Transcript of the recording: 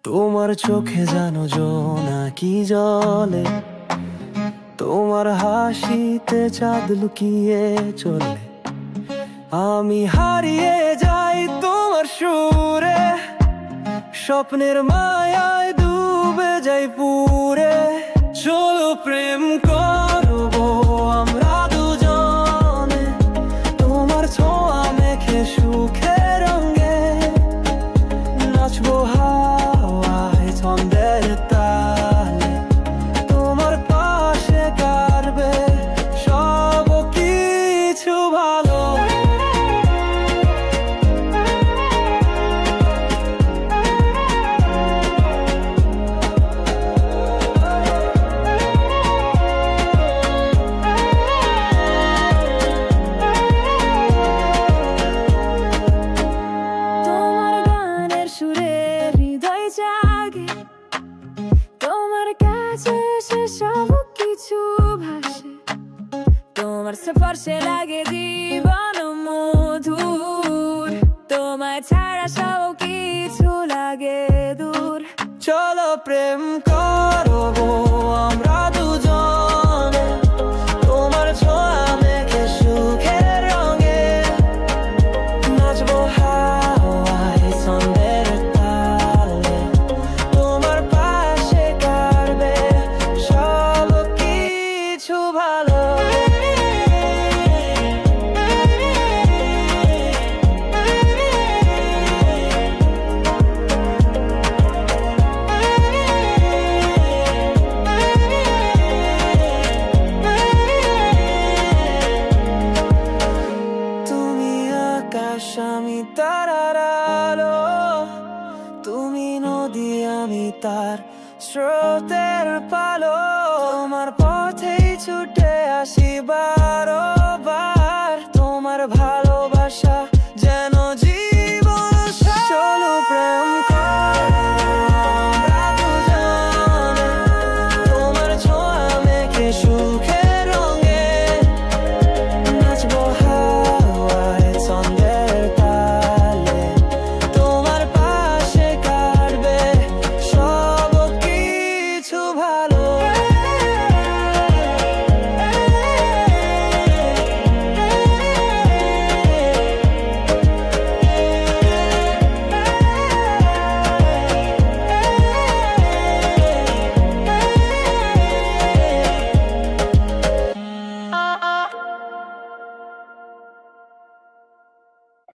তোমার চোখে জানো জোনাকি জলে, তোমার হাসিতে চাঁদ লুকিয়ে চলে। আমি হারিয়ে যাই তোমার সুরে, স্বপ্নের মায়ায় ডুবে যাই পুরে। চলো প্রেম করবো আমরা দুজনে, তোমার ছোঁয়া মেখে সুখে রঙে নাচবো হাওয়ায় ছন্দের তালে। তোমার পাশে কাটবে সব কিছু ভালো। তোমার স্পর্শে লাগে জীবন মধুর, তোমায় ছাড়া সব কিছু লাগে দূর। চলো প্রেম করবো আমরা দুজনে, তোমার ছোঁয়া মেখে সুখের রঙে নাচবো হাওয়ায় ছন্দের তালে। তোমার পাশে কাটবে সব কিছু ভালো। আমি তারার আলো, তুমি নদী আমি তার স্রোতের পালো। তোমার পথেই ছুটে আসি বারবার, তোমার ভালোবাসা